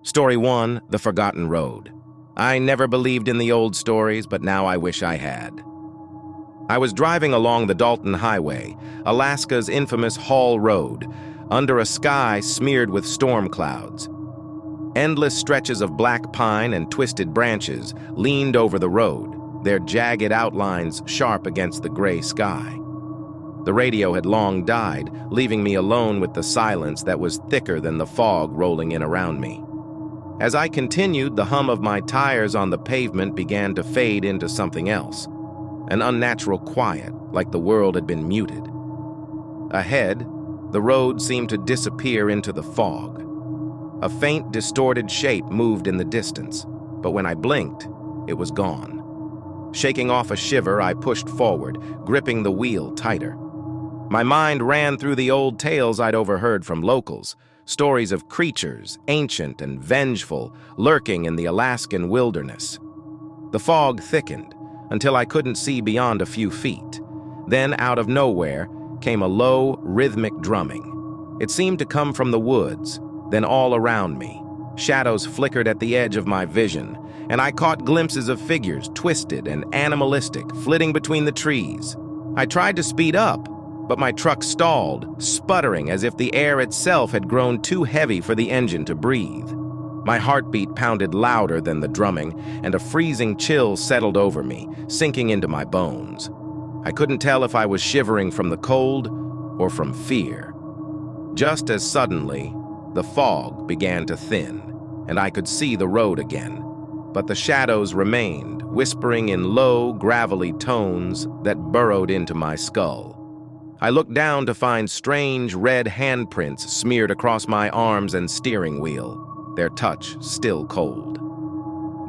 Story 1, The Forgotten Road. I never believed in the old stories, but now I wish I had. I was driving along the Dalton Highway, Alaska's infamous Hall Road, under a sky smeared with storm clouds. Endless stretches of black pine and twisted branches leaned over the road, their jagged outlines sharp against the gray sky. The radio had long died, leaving me alone with the silence that was thicker than the fog rolling in around me. As I continued, the hum of my tires on the pavement began to fade into something else, an unnatural quiet, like the world had been muted. Ahead, the road seemed to disappear into the fog. A faint, distorted shape moved in the distance, but when I blinked, it was gone. Shaking off a shiver, I pushed forward, gripping the wheel tighter. My mind ran through the old tales I'd overheard from locals, stories of creatures, ancient and vengeful, lurking in the Alaskan wilderness. The fog thickened until I couldn't see beyond a few feet. Then, out of nowhere, came a low, rhythmic drumming. It seemed to come from the woods, then all around me. Shadows flickered at the edge of my vision, and I caught glimpses of figures, twisted and animalistic, flitting between the trees. I tried to speed up, but my truck stalled, sputtering as if the air itself had grown too heavy for the engine to breathe. My heartbeat pounded louder than the drumming, and a freezing chill settled over me, sinking into my bones. I couldn't tell if I was shivering from the cold or from fear. Just as suddenly, the fog began to thin, and I could see the road again. But the shadows remained, whispering in low, gravelly tones that burrowed into my skull. I looked down to find strange red handprints smeared across my arms and steering wheel, their touch still cold.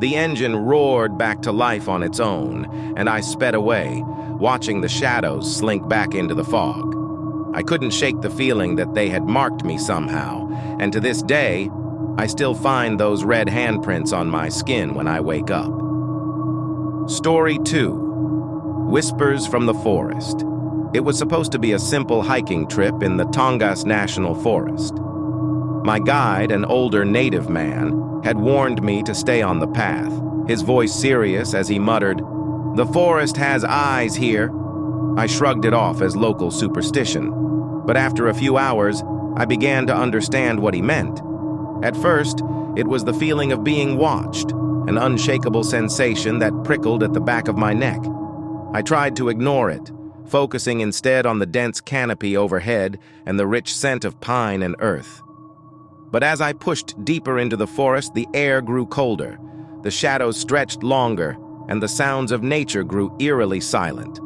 The engine roared back to life on its own, and I sped away, watching the shadows slink back into the fog. I couldn't shake the feeling that they had marked me somehow, and to this day, I still find those red handprints on my skin when I wake up. Story 2, Whispers from the Forest. It was supposed to be a simple hiking trip in the Tongass National Forest. My guide, an older native man, had warned me to stay on the path, his voice serious as he muttered, "The forest has eyes here." I shrugged it off as local superstition, but after a few hours, I began to understand what he meant. At first, it was the feeling of being watched, an unshakable sensation that prickled at the back of my neck. I tried to ignore it, focusing instead on the dense canopy overhead and the rich scent of pine and earth. But as I pushed deeper into the forest, the air grew colder, the shadows stretched longer, and the sounds of nature grew eerily silent.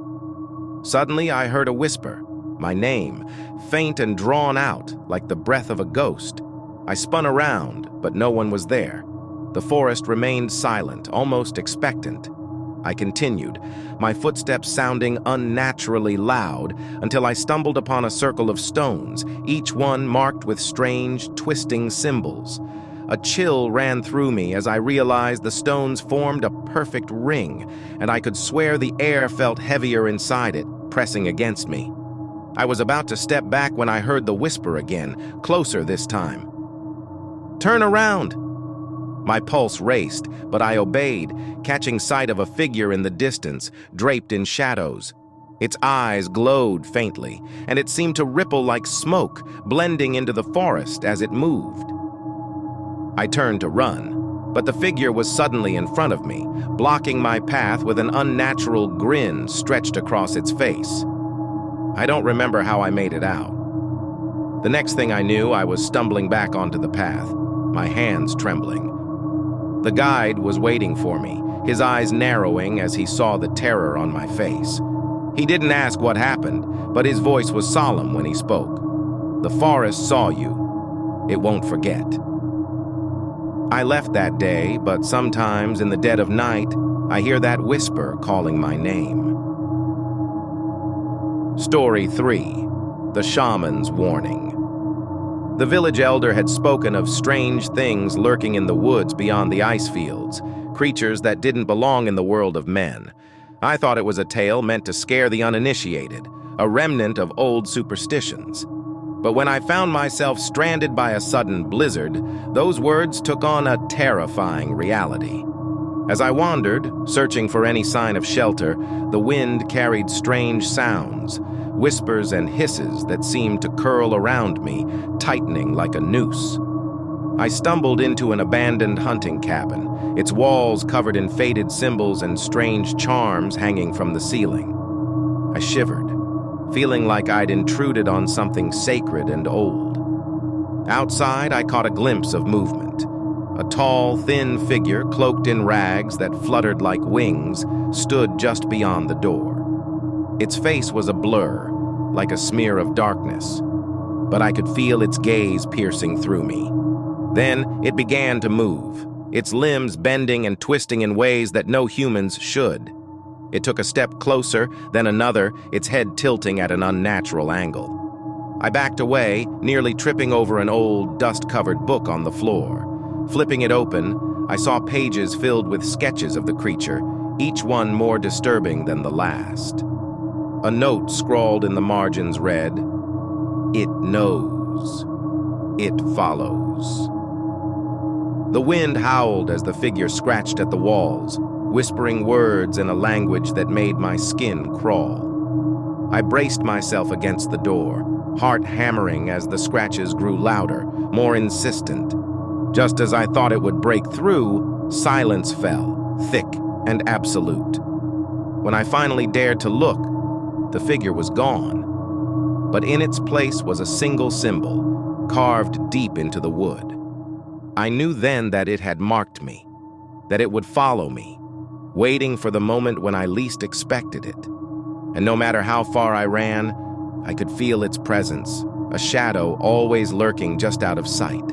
Suddenly, I heard a whisper, my name, faint and drawn out, like the breath of a ghost. I spun around, but no one was there. The forest remained silent, almost expectant. I continued, my footsteps sounding unnaturally loud, until I stumbled upon a circle of stones, each one marked with strange, twisting symbols. A chill ran through me as I realized the stones formed a perfect ring, and I could swear the air felt heavier inside it, pressing against me. I was about to step back when I heard the whisper again, closer this time. "Turn around!" My pulse raced, but I obeyed, catching sight of a figure in the distance, draped in shadows. Its eyes glowed faintly, and it seemed to ripple like smoke, blending into the forest as it moved. I turned to run, but the figure was suddenly in front of me, blocking my path with an unnatural grin stretched across its face. I don't remember how I made it out. The next thing I knew, I was stumbling back onto the path, my hands trembling. The guide was waiting for me, his eyes narrowing as he saw the terror on my face. He didn't ask what happened, but his voice was solemn when he spoke. "The forest saw you. It won't forget." I left that day, but sometimes in the dead of night, I hear that whisper calling my name. Story 3, The Shaman's Warning. The village elder had spoken of strange things lurking in the woods beyond the ice fields, creatures that didn't belong in the world of men. I thought it was a tale meant to scare the uninitiated, a remnant of old superstitions. But when I found myself stranded by a sudden blizzard, those words took on a terrifying reality. As I wandered, searching for any sign of shelter, the wind carried strange sounds, whispers and hisses that seemed to curl around me, tightening like a noose. I stumbled into an abandoned hunting cabin, its walls covered in faded symbols and strange charms hanging from the ceiling. I shivered, feeling like I'd intruded on something sacred and old. Outside, I caught a glimpse of movement. A tall, thin figure, cloaked in rags that fluttered like wings, stood just beyond the door. Its face was a blur, like a smear of darkness, but I could feel its gaze piercing through me. Then it began to move, its limbs bending and twisting in ways that no humans should. It took a step closer, then another, its head tilting at an unnatural angle. I backed away, nearly tripping over an old, dust-covered book on the floor. Flipping it open, I saw pages filled with sketches of the creature, each one more disturbing than the last. A note scrawled in the margins read, "It knows. It follows." The wind howled as the figure scratched at the walls, whispering words in a language that made my skin crawl. I braced myself against the door, heart hammering as the scratches grew louder, more insistent. Just as I thought it would break through, silence fell, thick and absolute. When I finally dared to look, the figure was gone. But in its place was a single symbol, carved deep into the wood. I knew then that it had marked me, that it would follow me, waiting for the moment when I least expected it. And no matter how far I ran, I could feel its presence, a shadow always lurking just out of sight.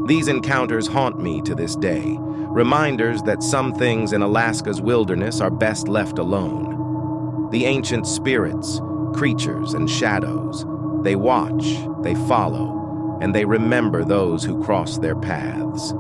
These encounters haunt me to this day, reminders that some things in Alaska's wilderness are best left alone. The ancient spirits, creatures, and shadows, they watch, they follow, and they remember those who cross their paths.